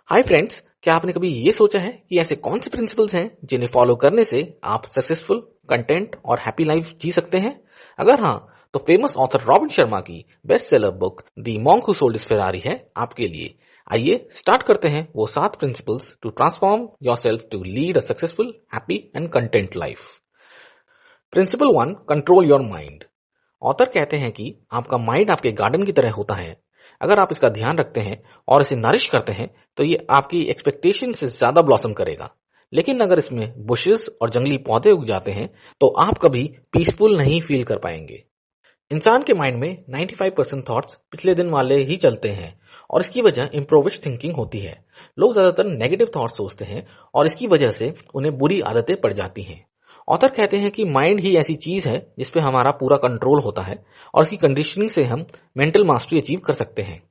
Hi friends, क्या आपने कभी ये सोचा है कि ऐसे कौन से प्रिंसिपल्स हैं जिन्हें फॉलो करने से आप सक्सेसफुल, कंटेंट और हैप्पी लाइफ जी सकते हैं? अगर हाँ, तो फेमस ऑथर रॉबिन शर्मा की best seller book the monk who sold his Ferrari है आपके लिए। आइए स्टार्ट करते हैं वो 7 principles to transform yourself to lead a successful, happy and content life. Principle 1, control your mind. Author कहते हैं कि आपका माइंड आपके गार्डन की तरह होता है। अगर आप इसका ध्यान रखते हैं और इसे नरिश करते हैं तो ये आपकी एक्सपेक्टेशन से ज्यादा ब्लॉसम करेगा। लेकिन अगर इसमें बुशेस और जंगली पौधे उग जाते हैं तो आप कभी पीसफुल नहीं फील कर पाएंगे। इंसान के माइंड में 95% थॉट्स पिछले दिन वाले ही चलते हैं और इसकी वजह इम्प्रोविज्ड थिंकिंग होती है। लोग ज्यादातर नेगेटिव थॉट्स सोचते हैं और इसकी वजह से उन्हें बुरी आदतें पड़ जाती हैं। ऑथर कहते हैं कि माइंड ही ऐसी चीज है जिसपे हमारा पूरा कंट्रोल होता है और इसकी कंडीशनिंग से हम मेंटल मास्टरी अचीव कर सकते हैं।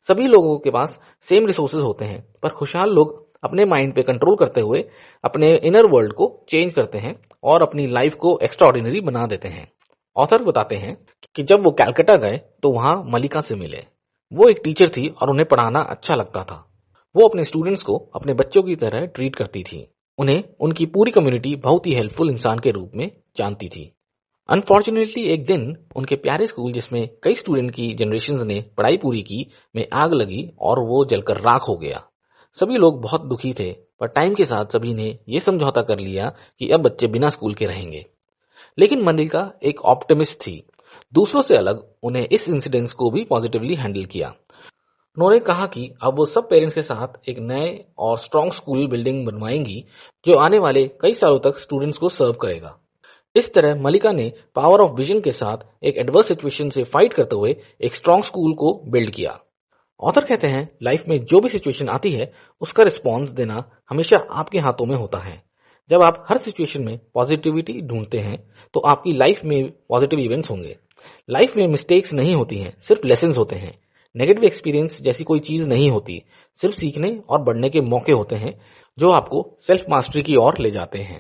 सभी लोगों के पास सेम रिसोर्सेज होते हैं, पर खुशहाल लोग अपने माइंड पे कंट्रोल करते हुए अपने इनर वर्ल्ड को चेंज करते हैं और अपनी लाइफ को एक्स्ट्राऑर्डिनरी बना देते हैं। ऑथर बताते हैं कि जब वो कैलकाटा गए तो वहां मलिका से मिले। वो एक टीचर थी और उन्हें पढ़ाना अच्छा लगता था। वो अपने स्टूडेंट्स को अपने बच्चों की तरह ट्रीट करती थी। उन्हें उनकी पूरी कम्युनिटी बहुत ही हेल्पफुल इंसान के रूप में जानती थी। अनफॉर्चुनेटली एक दिन उनके प्यारे स्कूल, जिसमें कई स्टूडेंट की जनरेशंस ने पढ़ाई पूरी की, में आग लगी और वो जलकर राख हो गया। सभी लोग बहुत दुखी थे, पर टाइम के साथ सभी ने ये समझौता कर लिया कि अब बच्चे बिना स्कूल के रहेंगे। लेकिन मलिका एक ऑप्टिमिस्ट थी। दूसरों से अलग उन्हें इस इंसिडेंस को भी पॉजिटिवली हैंडल किया। उन्होंने कहा कि अब वो सब पेरेंट्स के साथ एक नए और स्ट्रॉन्ग स्कूल बिल्डिंग बनवाएंगी जो आने वाले कई सालों तक स्टूडेंट्स को सर्व करेगा। इस तरह मलिका ने पावर ऑफ विजन के साथ एक एडवर्स सिचुएशन से फाइट करते हुए एक स्ट्रॉन्ग स्कूल को बिल्ड किया। ऑथर कहते हैं, लाइफ में जो भी सिचुएशन आती है उसका रिस्पॉन्स देना हमेशा आपके हाथों में होता है। जब आप हर सिचुएशन में पॉजिटिविटी ढूंढते हैं तो आपकी लाइफ में पॉजिटिव इवेंट्स होंगे। लाइफ में मिस्टेक्स नहीं होती हैं, सिर्फ लेसन्स होते हैं। नेगेटिव एक्सपीरियंस जैसी कोई चीज नहीं होती, सिर्फ सीखने और बढ़ने के मौके होते हैं जो आपको सेल्फ मास्टरी की ओर ले जाते हैं।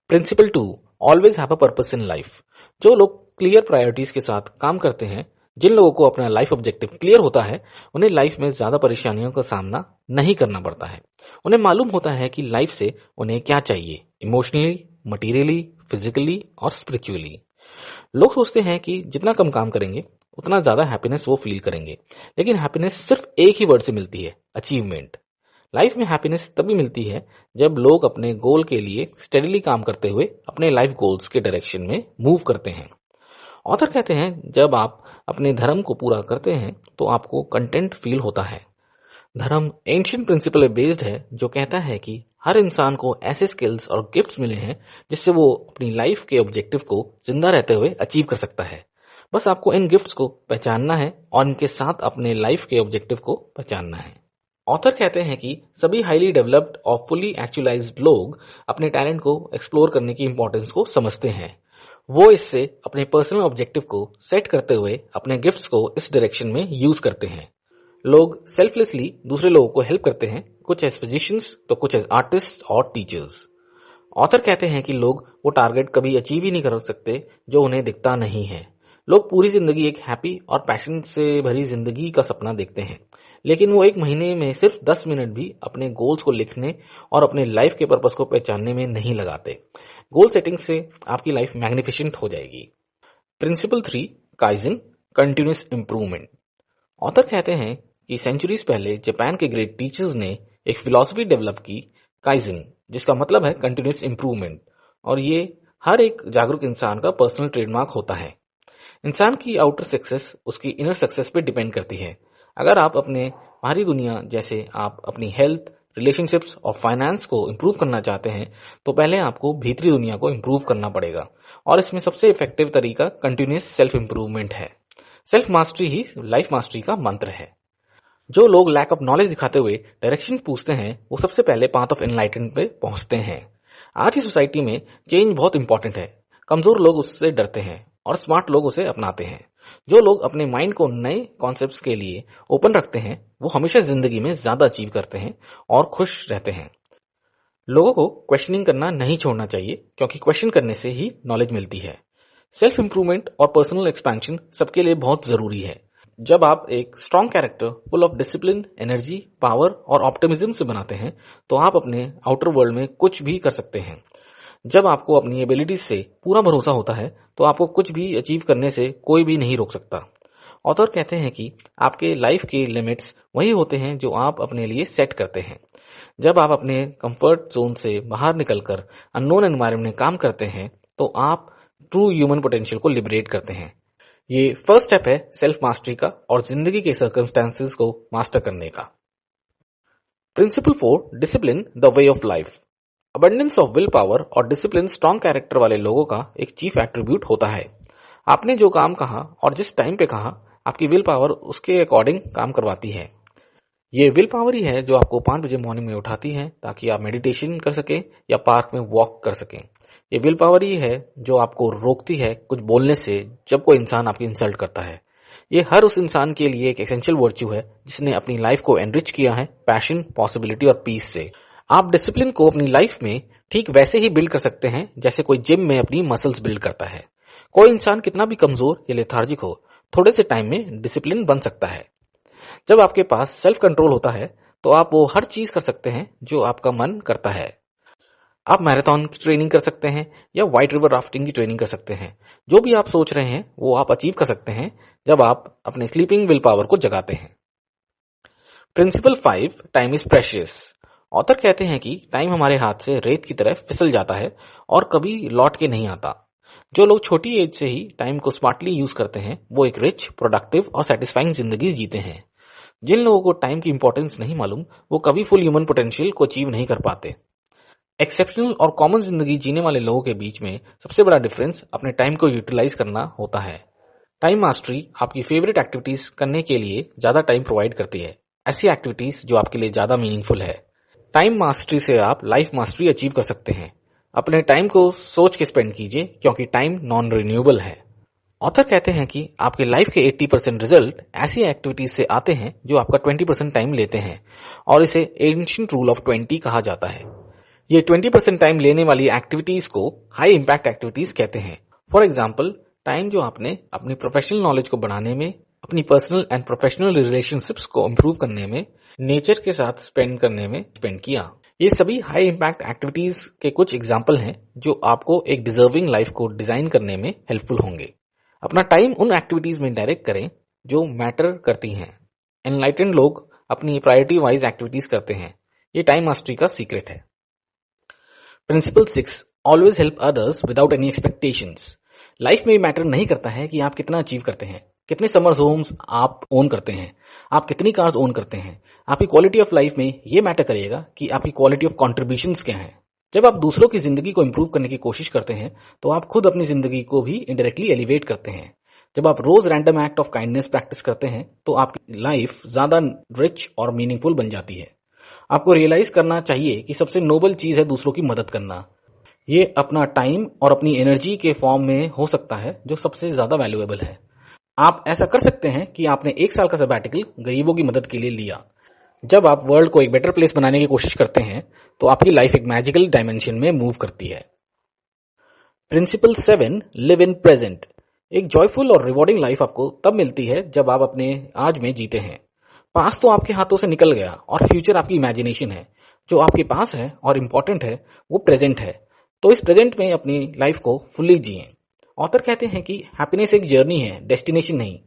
Principle 2, always have a purpose in life. जो लोग क्लियर प्रायोरिटीज के साथ काम करते हैं, जिन लोगों को अपना लाइफ ऑब्जेक्टिव क्लियर होता है, उन्हें लाइफ में ज्यादा परेशानियों का सामना नहीं करना पड़ता है। उन्हें मालूम होता है कि लाइफ से उन्हें क्या चाहिए, इमोशनली, मटीरियली, फिजिकली और स्पिरिचुअली। लोग सोचते हैं कि जितना कम काम करेंगे उतना ज्यादा हैप्पीनेस वो फील करेंगे, लेकिन हैप्पीनेस सिर्फ एक ही वर्ड से मिलती है, अचीवमेंट। लाइफ में हैप्पीनेस तभी मिलती है जब लोग अपने गोल के लिए स्टेडीली काम करते हुए अपने लाइफ गोल्स के डायरेक्शन में मूव करते हैं। ऑथर कहते हैं, जब आप अपने धर्म को पूरा करते हैं तो आपको कंटेंट फील होता है। धर्म एंशिएंट प्रिंसिपल बेस्ड है जो कहता है कि हर इंसान को ऐसे स्किल्स और गिफ्ट्स मिले हैं जिससे वो अपनी लाइफ के ऑब्जेक्टिव को जिंदा रहते हुए अचीव कर सकता है। बस आपको इन गिफ्ट्स को पहचानना है और इनके साथ अपने लाइफ के ऑब्जेक्टिव को पहचानना है। ऑथर कहते हैं कि सभी हाईली डेवलप्ड और फुली एक्चुअलाइज्ड लोग अपने टैलेंट को एक्सप्लोर करने की इंपॉर्टेंस को समझते हैं। वो इससे अपने पर्सनल ऑब्जेक्टिव को सेट करते हुए अपने गिफ्ट्स को इस डायरेक्शन में यूज करते हैं। लोग सेल्फलेसली दूसरे लोगों को हेल्प करते हैं, कुछ एज फिजिशियंस तो कुछ एज आर्टिस्ट और टीचर्स। ऑथर कहते हैं कि लोग वो टारगेट कभी अचीव ही नहीं कर सकते जो उन्हें दिखता नहीं है। लोग पूरी जिंदगी एक हैप्पी और पैशन से भरी जिंदगी का सपना देखते हैं, लेकिन वो एक महीने में सिर्फ 10 मिनट भी अपने गोल्स को लिखने और अपने लाइफ के पर्पस को पहचानने में नहीं लगाते। गोल सेटिंग से आपकी लाइफ मैग्निफिसेंट हो जाएगी। Principle 3, kaizen, continuous improvement. Author कहते हैं कि सेंचुरीज पहले जापान के ग्रेट टीचर्स ने एक फिलॉसफी डेवलप की, काइजन, जिसका मतलब है कंटिन्यूस इंप्रूवमेंट, और ये हर एक जागरूक इंसान का पर्सनल ट्रेडमार्क होता है। इंसान की आउटर सक्सेस उसकी इनर सक्सेस पे डिपेंड करती है। अगर आप अपने बाहरी दुनिया जैसे आप अपनी हेल्थ, रिलेशनशिप्स और फाइनेंस को इम्प्रूव करना चाहते हैं तो पहले आपको भीतरी दुनिया को इम्प्रूव करना पड़ेगा, और इसमें सबसे इफेक्टिव तरीका कंटिन्यूस सेल्फ इम्प्रूवमेंट है। सेल्फ मास्टरी ही लाइफ मास्टरी का मंत्र है। जो लोग लैक ऑफ नॉलेज दिखाते हुए डायरेक्शन पूछते हैं वो सबसे पहले पाथ ऑफ एनलाइटनमेंट पे पहुंचते हैं। आज की सोसाइटी में चेंज बहुत इंपॉर्टेंट है। कमजोर लोग उससे डरते हैं और स्मार्ट लोग उसे अपनाते हैं। जो लोग अपने माइंड को नए कॉन्सेप्ट्स के लिए ओपन रखते हैं वो हमेशा जिंदगी में ज्यादा अचीव करते हैं और खुश रहते हैं। लोगों को क्वेश्चनिंग करना नहीं छोड़ना चाहिए, क्योंकि क्वेश्चन करने से ही नॉलेज मिलती है। सेल्फ इंप्रूवमेंट और पर्सनल एक्सपेंशन सबके लिए बहुत जरूरी है। जब आप एक strong character full of discipline, energy, power और ऑप्टिमिज्म से बनाते हैं तो आप अपने आउटर वर्ल्ड में कुछ भी कर सकते हैं। जब आपको अपनी एबिलिटीज से पूरा भरोसा होता है तो आपको कुछ भी अचीव करने से कोई भी नहीं रोक सकता। ऑथर कहते हैं कि आपके लाइफ के लिमिट्स वही होते हैं जो आप अपने लिए सेट करते हैं। जब आप अपने कंफर्ट जोन से बाहर निकलकर अननोन एनवायरनमेंट में काम करते हैं तो आप ट्रू ह्यूमन पोटेंशियल को लिबरेट करते हैं। ये फर्स्ट स्टेप है सेल्फ मास्टरी का और जिंदगी के सर्कमस्टेंसेस को मास्टर करने का। Principle 4, discipline the way of life. Abundance of will power और डिसिप्लिन स्ट्रॉन्ग कैरेक्टर वाले लोगों का एक चीफ एट्रीब्यूट होता है। आपने जो काम कहा और जिस टाइम पे कहा, आपकी विल पावर उसके अकॉर्डिंग काम करवाती है। ये विल पावर ही है जो आपको 5 बजे मॉर्निंग में उठाती है ताकि आप मेडिटेशन कर सके या पार्क में वॉक कर सकें। ये विल पावर ही है जो आपको रोकती है कुछ बोलने से जब कोई इंसान आपकी इंसल्ट करता है। ये हर उस इंसान के लिए एक एसेंशियल वर्च्यू है जिसने अपनी लाइफ को एनरिच किया है पैशन, पॉसिबिलिटी और पीस से। आप डिसिप्लिन को अपनी लाइफ में ठीक वैसे ही बिल्ड कर सकते हैं जैसे कोई जिम में अपनी मसल्स बिल्ड करता है। कोई इंसान कितना भी कमजोर या लेथार्जिक हो, थोड़े से टाइम में डिसिप्लिन बन सकता है। जब आपके पास सेल्फ कंट्रोल होता है तो आप वो हर चीज कर सकते हैं जो आपका मन करता है। आप मैराथन की ट्रेनिंग कर सकते हैं या व्हाइट रिवर राफ्टिंग की ट्रेनिंग कर सकते हैं। जो भी आप सोच रहे हैं वो आप अचीव कर सकते हैं जब आप अपने स्लीपिंग विल पावर को जगाते हैं। Principle 5, time is precious. Author कहते हैं कि टाइम हमारे हाथ से रेत की तरह फिसल जाता है और कभी लौट के नहीं आता। जो लोग छोटी एज से ही टाइम को स्मार्टली यूज करते हैं वो एक रिच, प्रोडक्टिव और सेटिस्फाइंग जिंदगी जीते हैं। जिन लोगों को टाइम की इंपॉर्टेंस नहीं मालूम वो कभी फुल ह्यूमन पोटेंशियल को अचीव नहीं कर पाते। एक्सेप्शनल और कॉमन जिंदगी जीने वाले लोगों के बीच में सबसे बड़ा डिफरेंस अपने टाइम को यूटिलाइज करना होता है। टाइम मास्टरी आपकी फेवरेट एक्टिविटीज करने के लिए ज्यादा टाइम प्रोवाइड करती है, ऐसी एक्टिविटीज जो आपके लिए ज्यादा मीनिंगफुल है। टाइम मास्टरी से आप लाइफ मास्टरी अचीव कर सकते हैं। अपने टाइम को सोच के स्पेंड कीजिए क्योंकि टाइम नॉन रिन्यूएबल है। ऑथर कहते हैं कि आपके लाइफ के 80% रिजल्ट ऐसी एक्टिविटीज से आते हैं जो आपका 20% टाइम लेते हैं और इसे एंशिएंट रूल ऑफ 20 कहा जाता है। ये 20% टाइम लेने वाली एक्टिविटीज को हाई इंपैक्ट एक्टिविटीज कहते हैं। फॉर एग्जाम्पल, टाइम जो आपने अपनी प्रोफेशनल नॉलेज को बढ़ाने में, अपनी पर्सनल एंड प्रोफेशनल रिलेशनशिप्स को इंप्रूव करने में, नेचर के साथ स्पेंड करने में स्पेंड किया। ये सभी हाई इंपैक्ट एक्टिविटीज के कुछ एग्जाम्पल हैं जो आपको एक डिजर्विंग लाइफ को डिजाइन करने में हेल्पफुल होंगे। अपना टाइम उन एक्टिविटीज में डायरेक्ट करें जो मैटर करती हैं। एनलाइटेंड लोग अपनी प्रायोरिटी वाइज एक्टिविटीज करते हैं। ये टाइम मास्टरी का सीक्रेट है। Principle 6, always help others without any expectations. Life में मैटर नहीं करता है कि आप कितना अचीव करते हैं, कितने समर्स होम्स आप ओन करते हैं, आप कितनी कार्स ओन करते हैं। आपकी क्वालिटी ऑफ लाइफ में ये मैटर करेगा कि आपकी क्वालिटी ऑफ कॉन्ट्रीब्यूशंस क्या है। जब आप दूसरों की जिंदगी को इंप्रूव करने की कोशिश करते हैं तो आप खुद अपनी जिंदगी को भी इनडायरेक्टली एलिवेट करते हैं। जब आप रोज random act of kindness practice करते हैं तो आपकी लाइफ ज्यादा रिच और मीनिंगफुल बन जाती है। आपको रियलाइज करना चाहिए कि सबसे नोबल चीज है दूसरों की मदद करना। ये अपना टाइम और अपनी एनर्जी के फॉर्म में हो सकता है जो सबसे ज्यादा वैल्यूएबल है। आप ऐसा कर सकते हैं कि आपने 1 साल का सबैटिकल गरीबों की मदद के लिए लिया। जब आप वर्ल्ड को एक बेटर प्लेस बनाने की कोशिश करते हैं तो आपकी लाइफ एक मैजिकल डायमेंशन में मूव करती है। Principle 7, live in present. एक जॉयफुल और रिवॉर्डिंग लाइफ आपको तब मिलती है जब आप अपने आज में जीते हैं। पास्ट तो आपके हाथों से निकल गया और फ्यूचर आपकी इमेजिनेशन है। जो आपके पास है और इम्पोर्टेंट है वो प्रेजेंट है। तो इस प्रेजेंट में अपनी लाइफ को फुल्ली जिए। ऑथर कहते हैं कि हैप्पीनेस एक जर्नी है, डेस्टिनेशन नहीं।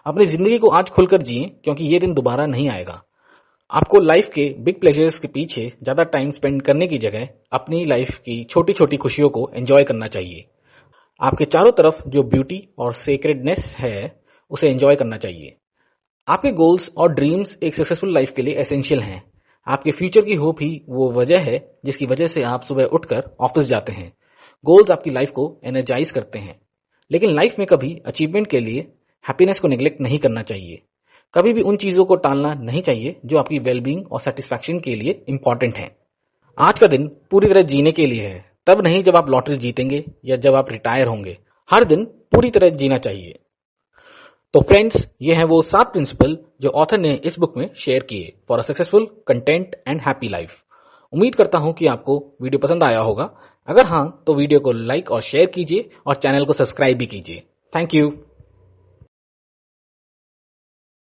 अपनी जिंदगी को आज खुलकर जिए क्योंकि ये दिन दोबारा नहीं आएगा। आपको लाइफ के बिग प्लेजर्स के पीछे ज्यादा टाइम स्पेंड करने की जगह अपनी लाइफ की छोटी छोटी खुशियों को एंजॉय करना चाहिए। आपके चारों तरफ जो ब्यूटी और सेक्रेडनेस है उसे एंजॉय करना चाहिए। आपके गोल्स और ड्रीम्स एक सक्सेसफुल लाइफ के लिए एसेंशियल हैं। आपके फ्यूचर की होप ही वो वजह है जिसकी वजह से आप सुबह उठकर ऑफिस जाते हैं। गोल्स आपकी लाइफ को एनर्जाइज करते हैं, लेकिन लाइफ में कभी अचीवमेंट के लिए हैप्पीनेस को नेग्लेक्ट नहीं करना चाहिए। कभी भी उन चीजों को टालना नहीं चाहिए जो आपकी वेलबींग और सेटिस्फैक्शन के लिए इंपॉर्टेंट हैं। आज का दिन पूरी तरह जीने के लिए है, तब नहीं जब आप लॉटरी जीतेंगे या जब आप रिटायर होंगे। हर दिन पूरी तरह जीना चाहिए। तो फ्रेंड्स, ये हैं वो 7 प्रिंसिपल जो ऑथर ने इस बुक में शेयर किए for a successful, content and happy life. उम्मीद करता हूं कि आपको वीडियो पसंद आया होगा। अगर हाँ तो वीडियो को लाइक और शेयर कीजिए और चैनल को सब्सक्राइब भी कीजिए। Thank you.